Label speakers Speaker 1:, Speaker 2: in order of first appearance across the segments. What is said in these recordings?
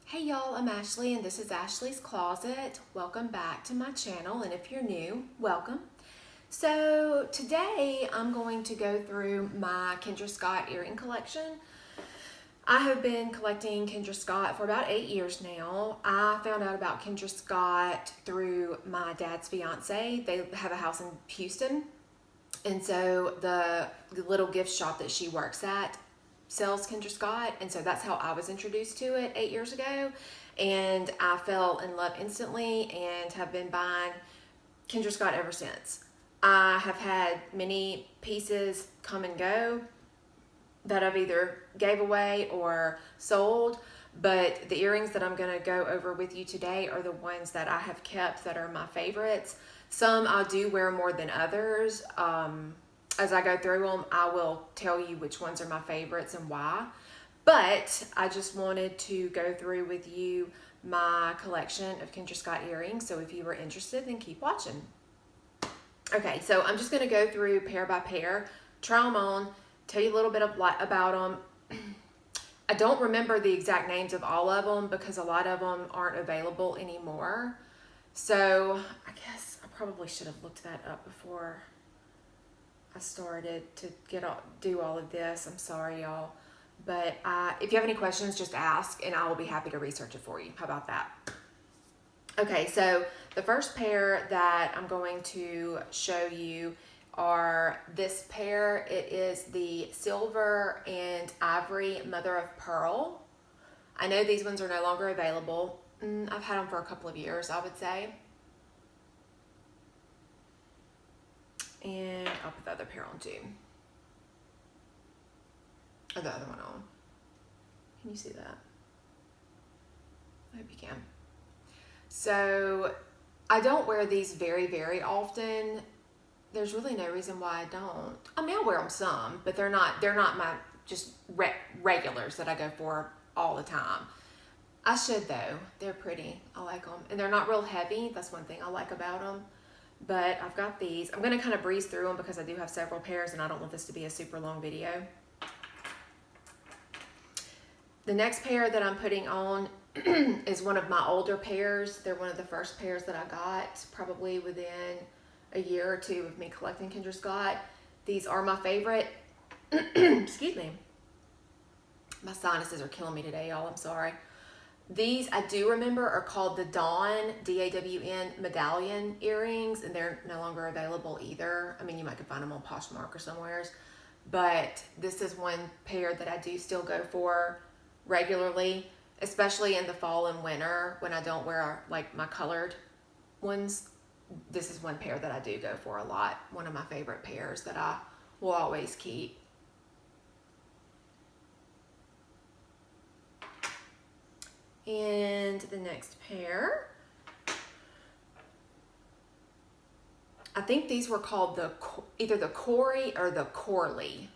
Speaker 1: Hey y'all, I'm Ashley and this is Ashley's Closet. Welcome back to my channel, and if you're new, welcome. So today I'm going to go through my Kendra Scott earring collection. I have been collecting Kendra Scott for about 8 years now. I found out about Kendra Scott through my dad's fiance. They have a house in Houston, and so the little gift shop that she works at sells Kendra Scott, and so that's how I was introduced to it 8 years ago, and I fell in love instantly and have been buying Kendra Scott ever since. I have had many pieces come and go that I've either gave away or sold, but the earrings that I'm going to go over with you today are the ones that I have kept that are my favorites. Some I do wear more than others. As I go through them, I will tell you which ones are my favorites and why. But I just wanted to go through with you my collection of Kendra Scott earrings. So if you were interested, then keep watching. Okay, so I'm just going to go through pair by pair, try them on, tell you a little bit about them. I don't remember the exact names of all of them because a lot of them aren't available anymore. So I guess I probably should have looked that up before I started to do all of this. I'm sorry, y'all. But if you have any questions, just ask and I will be happy to research it for you. How about that? Okay, so the first pair that I'm going to show you are this pair. It is the silver and ivory mother of pearl. I know these ones are no longer available. I've had them for a couple of years, I would say. And I'll put the other pair on too. Or the other one on. Can you see that? I hope you can. So I don't wear these very, very often. There's really no reason why I don't. I mean, I wear them some, but they're not my just regulars that I go for all the time. I should though. They're pretty. I like them. And they're not real heavy. That's one thing I like about them. But I've got these. I'm going to kind of breeze through them because I do have several pairs and I don't want this to be a super long video. The next pair that I'm putting on is one of my older pairs. They're one of the first pairs that I got probably within a year or two of me collecting Kendra Scott. These are my favorite. Excuse me. My sinuses are killing me today, y'all. I'm sorry. These I do remember are called the Dawn, D-A-W-N medallion earrings, and they're no longer available either. I mean, you might could find them on Poshmark or somewheres, but this is one pair that I do still go for regularly, especially in the fall and winter when I don't wear like my colored ones. This is one pair that I do go for a lot. One of my favorite pairs that I will always keep. And the next pair, I think these were called either the Corey or the Corley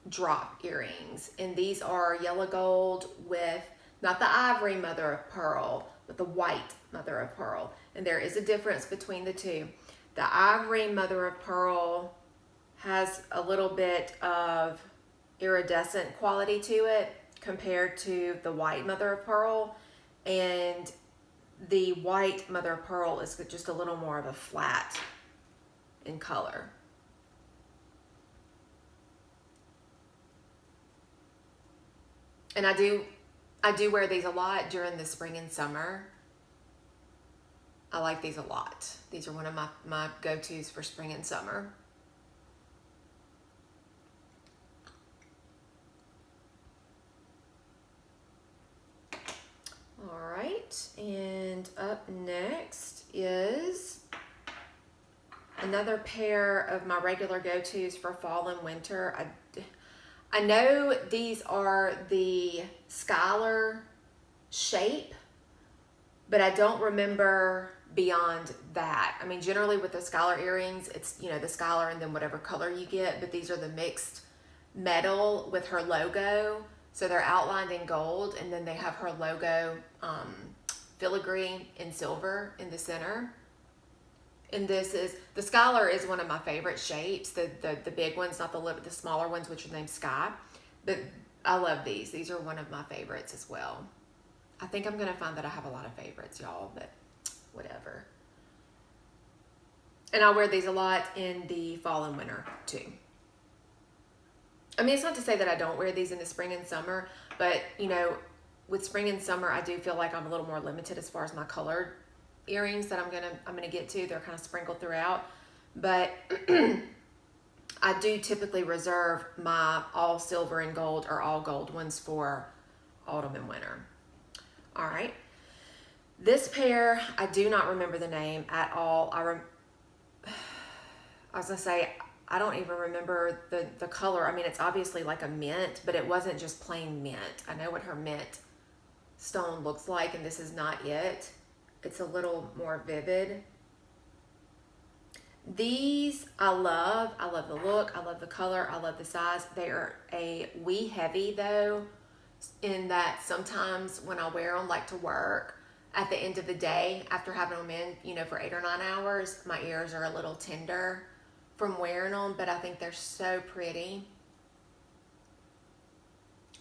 Speaker 1: drop earrings. And these are yellow gold with not the ivory mother of pearl, but the white mother of pearl. And there is a difference between the two. The ivory mother of pearl has a little bit of iridescent quality to it compared to the white mother of pearl, and the white mother of pearl is just a little more of a flat in color. And I do wear these a lot during the spring and summer. I like these a lot. These are one of my go-tos for spring and summer. All right, and up next is another pair of my regular go-tos for fall and winter. I know these are the Skylar shape, but I don't remember beyond that. I mean, generally with the Skylar earrings, it's, you know, the Skylar and then whatever color you get, but these are the mixed metal with her logo. So they're outlined in gold, and then they have her logo filigree in silver in the center. And this is, the Skylar is one of my favorite shapes, the big ones, not the smaller ones, which are named Sky. But I love these. These are one of my favorites as well. I think I'm going to find that I have a lot of favorites, y'all, but whatever. And I wear these a lot in the fall and winter too. I mean, it's not to say that I don't wear these in the spring and summer, but you know, with spring and summer, I do feel like I'm a little more limited as far as my colored earrings that I'm gonna get to. They're kind of sprinkled throughout, but I do typically reserve my all silver and gold or all gold ones for autumn and winter. All right, this pair, I do not remember the name at all. I was gonna say, I don't even remember the color. I mean, it's obviously like a mint, but it wasn't just plain mint. I know what her mint stone looks like, and this is not it. It's a little more vivid. These I love. I love the look. I love the color. I love the size. They are a wee heavy though, in that sometimes when I wear them like to work, at the end of the day, after having them in, you know, for 8 or 9 hours, my ears are a little tender from wearing them, but I think they're so pretty.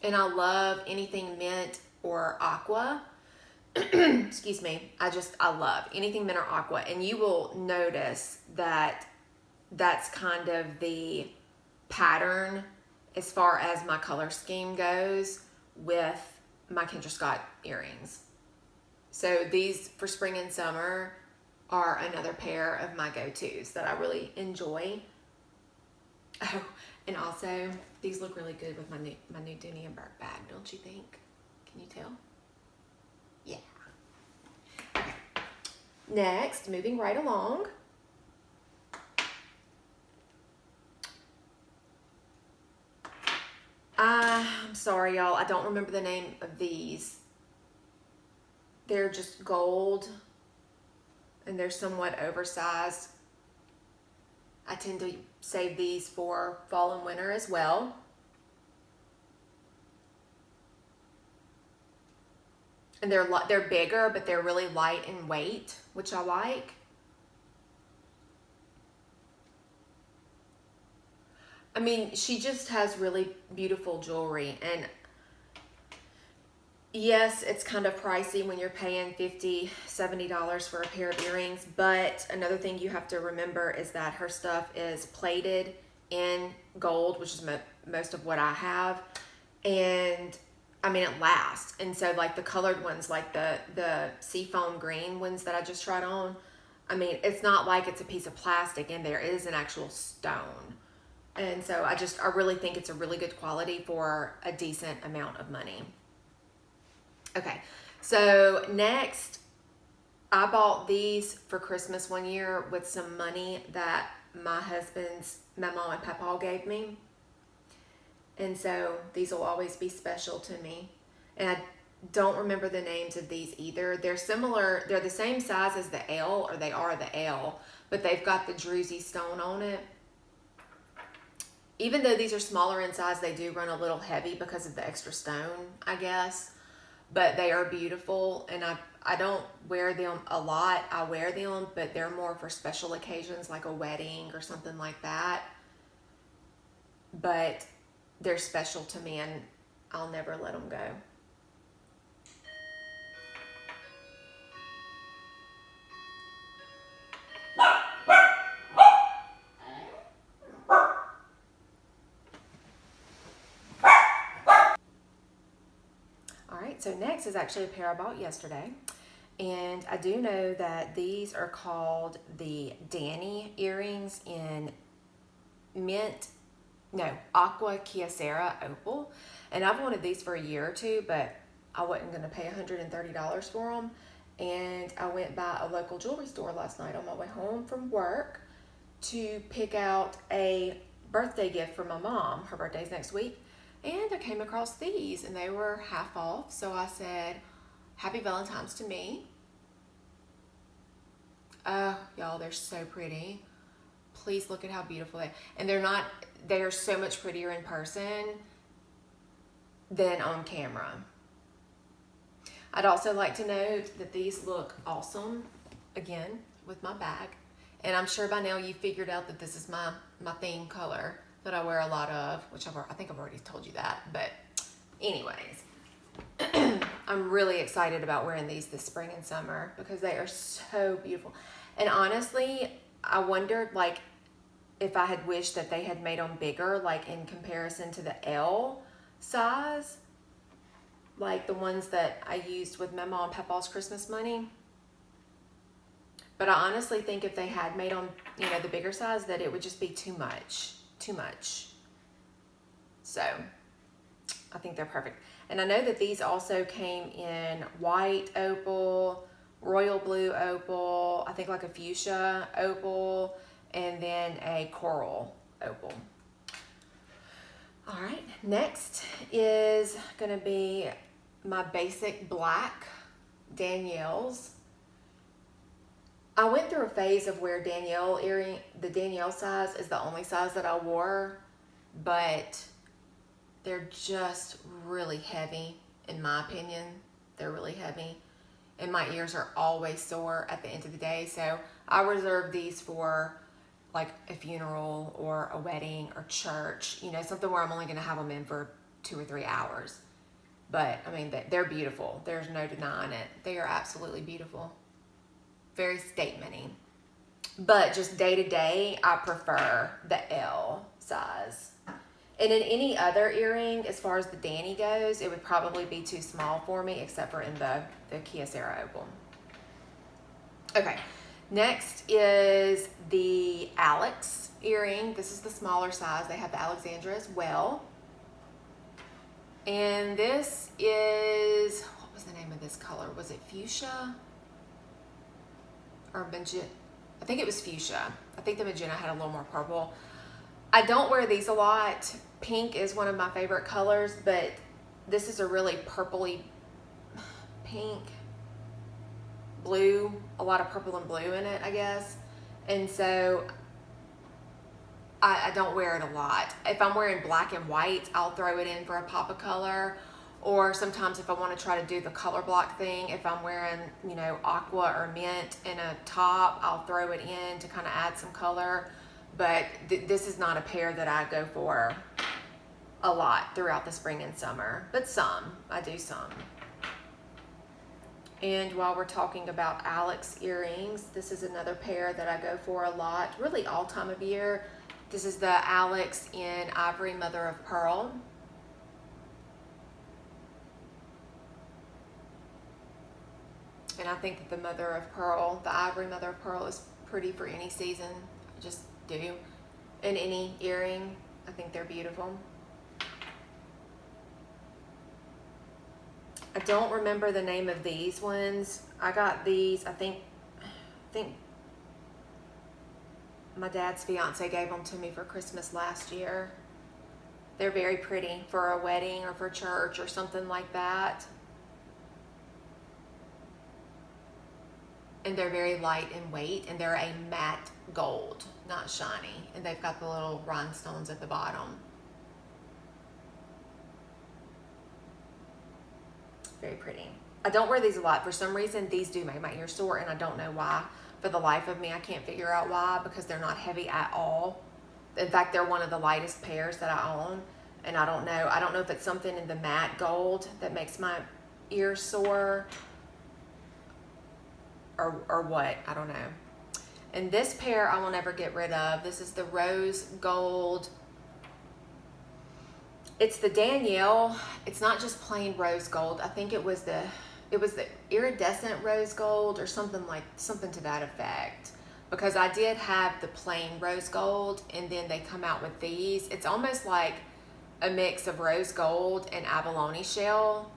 Speaker 1: And I love anything mint or aqua. Excuse me. I love anything mint or aqua. And you will notice that that's kind of the pattern as far as my color scheme goes with my Kendra Scott earrings. So these for spring and summer are another pair of my go-tos that I really enjoy. Oh, and also these look really good with my new Dooney and Burke bag, don't you think? Can you tell? Yeah. Okay. Next, moving right along. I'm sorry, y'all. I don't remember the name of these. They're just gold, and they're somewhat oversized. I tend to save these for fall and winter as well. And they're bigger, but they're really light in weight, which I like. I mean, she just has really beautiful jewelry, and yes, it's kind of pricey when you're paying $50, $70 for a pair of earrings, but another thing you have to remember is that her stuff is plated in gold, which is most of what I have, and I mean, it lasts. And so like the colored ones, like the seafoam green ones that I just tried on, I mean, it's not like it's a piece of plastic in there. It is an actual stone. And so I really think it's a really good quality for a decent amount of money. Okay, so next, I bought these for Christmas one year with some money that my husband's mom and papa gave me. And so these will always be special to me. And I don't remember the names of these either. They're similar, they're the same size as the L, or they are the L, but they've got the druzy stone on it. Even though these are smaller in size, they do run a little heavy because of the extra stone, I guess. But they are beautiful, and I don't wear them a lot. I wear them, but they're more for special occasions like a wedding or something like that. But they're special to me, and I'll never let them go. So next is actually a pair I bought yesterday, and I do know that these are called the Danny earrings in Aqua Kyocera Opal, and I've wanted these for a year or two, but I wasn't going to pay $130 for them, and I went by a local jewelry store last night on my way home from work to pick out a birthday gift for my mom. Her birthday's next week. And I came across these, and they were half off. So I said, Happy Valentine's to me. Oh, y'all, they're so pretty. Please look at how beautiful they are. And they are so much prettier in person than on camera. I'd also like to note that these look awesome, again, with my bag. And I'm sure by now you figured out that this is my theme color that I wear a lot of, which I think I've already told you that, but anyways. I'm really excited about wearing these this spring and summer because they are so beautiful. And honestly, I wondered like if I had wished that they had made them bigger, like in comparison to the L size, like the ones that I used with Mama and Papa's Christmas money. But I honestly think if they had made them, you know, the bigger size, that it would just be too much. So I think they're perfect. And I know that these also came in white opal, royal blue opal, I think like a fuchsia opal, and then a coral opal. All right, next is gonna be my basic black Danielle's. I went through a phase of where the Danielle size is the only size that I wore, but they're just really heavy, in my opinion. They're really heavy, and my ears are always sore at the end of the day, so I reserve these for like a funeral or a wedding or church, you know, something where I'm only going to have them in for 2 or 3 hours. But I mean, they're beautiful. There's no denying it. They are absolutely beautiful. Very statementy. But just day to day, I prefer the L size. And in any other earring, as far as the Danny goes, it would probably be too small for me, except for in the Kyocera opal. Okay, next is the Alex earring. This is the smaller size. They have the Alexandra as well. And this is, what was the name of this color? Was it fuchsia? Or magenta? I think it was fuchsia. I think the magenta had a little more purple. I don't wear these a lot. Pink is one of my favorite colors, but this is a really purpley pink, blue, a lot of purple and blue in it, I guess. And so I don't wear it a lot. If I'm wearing black and white, I'll throw it in for a pop of color. Or sometimes if I want to try to do the color block thing, if I'm wearing, you know, aqua or mint in a top, I'll throw it in to kind of add some color. But this is not a pair that I go for a lot throughout the spring and summer, but I do some. And while we're talking about Alex earrings, this is another pair that I go for a lot, really all time of year. This is the Alex in Ivory Mother of Pearl. And I think that the Mother of Pearl, the Ivory Mother of Pearl, is pretty for any season. I just do. In any earring, I think they're beautiful. I don't remember the name of these ones. I got these, I think my dad's fiance gave them to me for Christmas last year. They're very pretty for a wedding or for church or something like that. And they're very light in weight, and they're a matte gold, not shiny. And they've got the little rhinestones at the bottom. Very pretty. I don't wear these a lot. For some reason, these do make my ears sore, and I don't know why. For the life of me, I can't figure out why, because they're not heavy at all. In fact, they're one of the lightest pairs that I own, and I don't know. I don't know if it's something in the matte gold that makes my ears sore, or what. I don't know. And this pair I will never get rid of. This is the rose gold. It's the Danielle. It's not just plain rose gold. I think it was the iridescent rose gold or something to that effect. Because I did have the plain rose gold, and then they come out with these. It's almost like a mix of rose gold and abalone shell.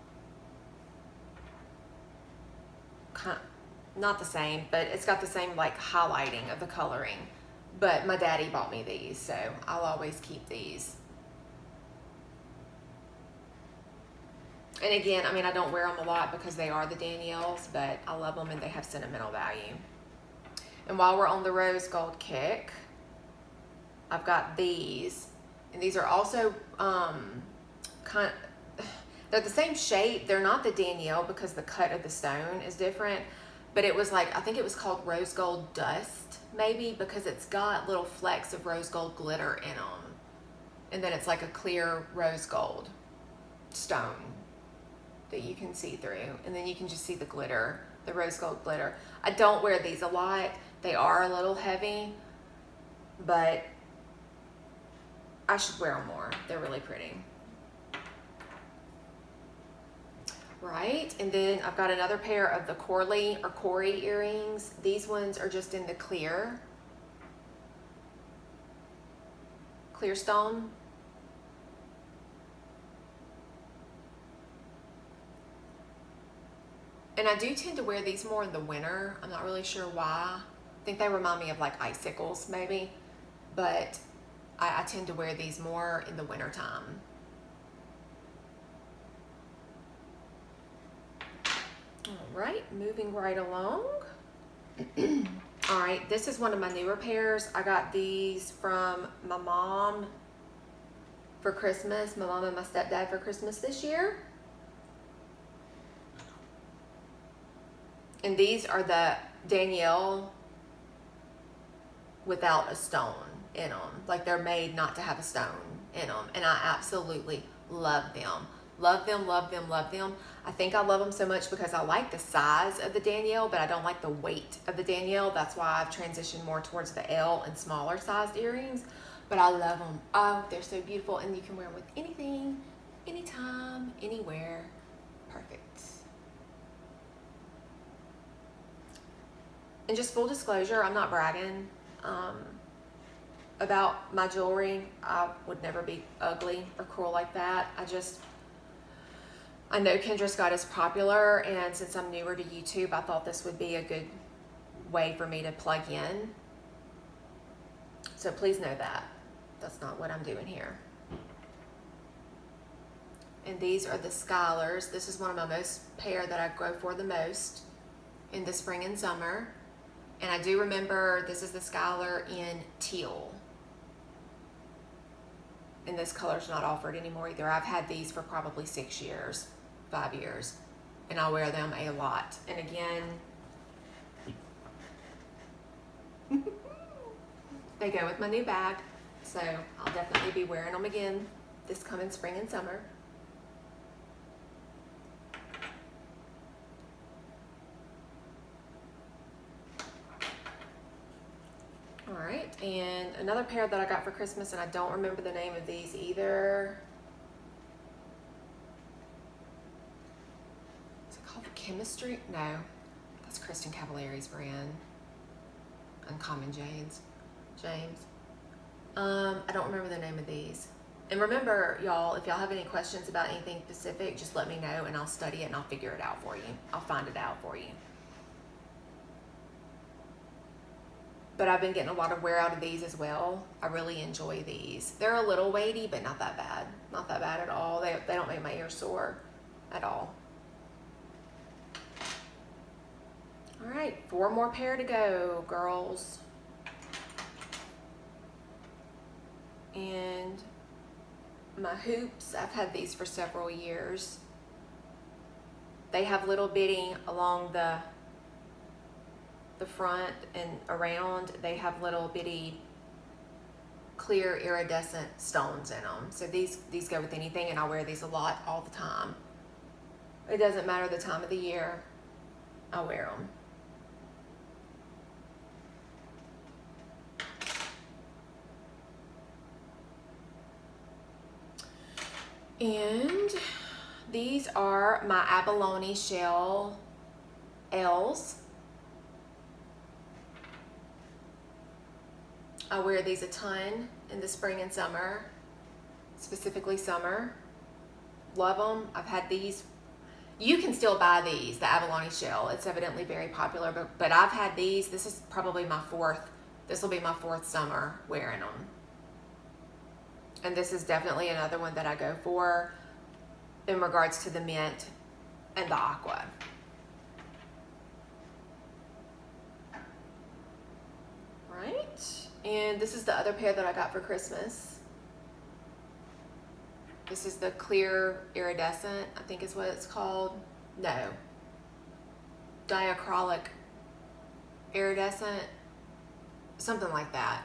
Speaker 1: Not the same, but it's got the same like highlighting of the coloring. But my daddy bought me these, so I'll always keep these. And again, I mean, I don't wear them a lot because they are the Danielle's, but I love them and they have sentimental value. And while we're on the rose gold kick, I've got these. And these are also they're the same shape. They're not the Danielle because the cut of the stone is different. But it was like, I think it was called rose gold dust, maybe, because it's got little flecks of rose gold glitter in them. And then it's like a clear rose gold stone. that you can see through, and then you can just see the glitter, the rose gold glitter. I don't wear these a lot. They are a little heavy, but I should wear them more. They're really pretty. Right, and then I've got another pair of the Corey earrings. These ones are just in the clear stone. And I do tend to wear these more in the winter. I'm not really sure why. I think they remind me of like icicles maybe, but I tend to wear these more in the winter time. All right, moving right along. All right, this is one of my newer pairs. I got these from my mom for Christmas, my mom and my stepdad for Christmas this year. And these are the Danielle without a stone in them. Like they're made not to have a stone in them. And I absolutely love them. Love them, love them, love them. I think I love them so much because I like the size of the Danielle, but I don't like the weight of the Danielle. That's why I've transitioned more towards the L and smaller sized earrings. But I love them. Oh, they're so beautiful. And you can wear them with anything, anytime, anywhere. Perfect. And just full disclosure, I'm not bragging about my jewelry. I would never be ugly or cruel like that. I know Kendra Scott is popular, and since I'm newer to YouTube, I thought this would be a good way for me to plug in. So please know that. That's not what I'm doing here. And these are the Skylers. This is one of my pair that I go for the most in the spring and summer. And I do remember this is the Skyler in teal. And this color's not offered anymore either. I've had these for probably 6 years, 5 years, and I wear them a lot. And again, they go with my new bag, so I'll definitely be wearing them again this coming spring and summer. All right, and another pair that I got for Christmas, and I don't remember the name of these either. Is it called Chemistry? No, that's Kristen Cavallari's brand. Uncommon James. I don't remember the name of these. And remember, y'all, if y'all have any questions about anything specific, just let me know and I'll study it and I'll figure it out for you. I'll find it out for you. But I've been getting a lot of wear out of these as well. I really enjoy these. They're a little weighty, but not that bad. Not that bad at all. They don't make my ears sore at all. All right, 4 more pair to go, girls. And my hoops, I've had these for several years. They have little bitty along the front and around. They have little bitty clear iridescent stones in them. So these go with anything, and I wear these a lot all the time. It doesn't matter the time of the year, I wear them. And these are my abalone shell L's. I wear these a ton in the spring and summer, specifically summer. Love them. I've had these. You can still buy these, the abalone shell. It's evidently very popular, but I've had these. This is probably my 4th. This will be my 4th summer wearing them. And this is definitely another one that I go for in regards to the mint and the aqua. Right. And this is the other pair that I got for Christmas. This is the clear iridescent, I think is what it's called. No. Diachronic iridescent. Something like that.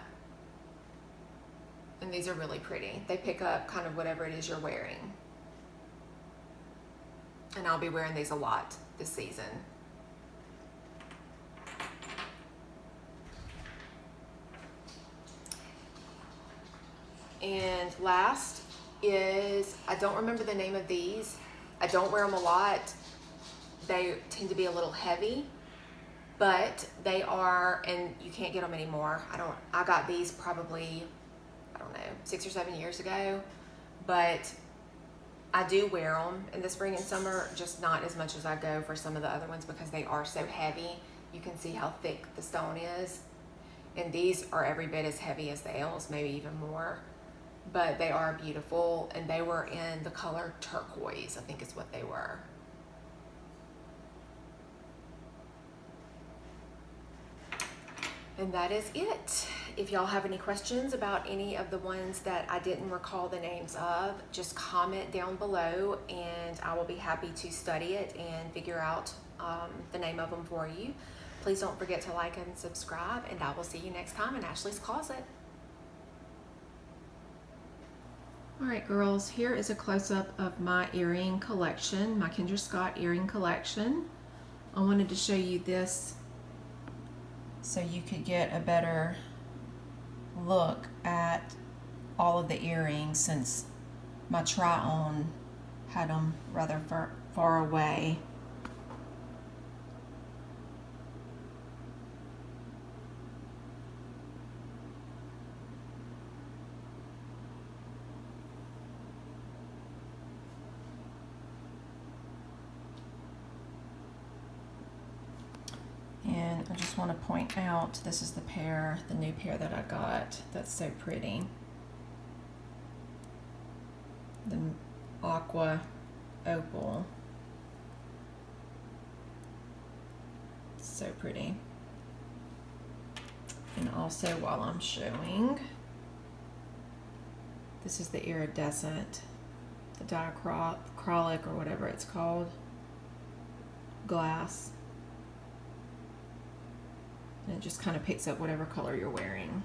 Speaker 1: And these are really pretty. They pick up kind of whatever it is you're wearing. and I'll be wearing these a lot this season. And last is, I don't remember the name of these. I don't wear them a lot. They tend to be a little heavy, but they are, and you can't get them anymore. I got these probably, I don't know, 6 or 7 years ago, but I do wear them in the spring and summer, just not as much as I go for some of the other ones because they are so heavy. You can see how thick the stone is. And these are every bit as heavy as the L's, maybe even more. But they are beautiful, and they were in the color turquoise, I think is what they were. And that is it. If y'all have any questions about any of the ones that I didn't recall the names of, just comment down below and I will be happy to study it and figure out the name of them for you. Please don't forget to like and subscribe, and I will see you next time in Ashley's Closet. All right, girls, here is a close-up of my earring collection, my Kendra Scott earring collection. I wanted to show you this so you could get a better look at all of the earrings, since my try-on had them rather far away. And I just want to point out, this is the new pair that I got. That's so pretty. The aqua opal. So pretty. And also, while I'm showing, this is the iridescent, the diacrylic or whatever it's called, glass. And it just kind of picks up whatever color you're wearing.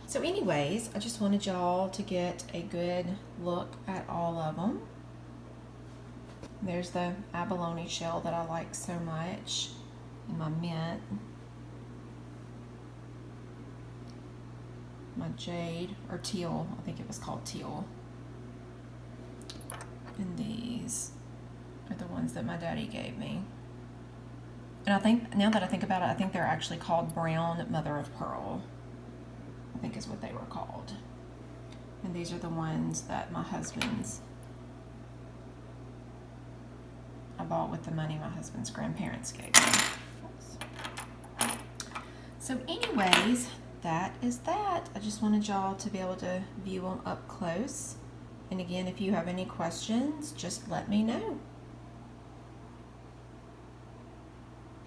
Speaker 1: So anyways, I just wanted y'all to get a good look at all of them. There's the abalone shell that I like so much, and my mint, my jade, or teal, I think it was called teal. And these are the ones that my daddy gave me. And I think, now that I think about it, I think they're actually called brown mother of pearl, I think is what they were called. And these are the ones that my husband's, I bought with the money my husband's grandparents gave me. So anyways, that is that. I just wanted y'all to be able to view them up close. And again, if you have any questions, just let me know.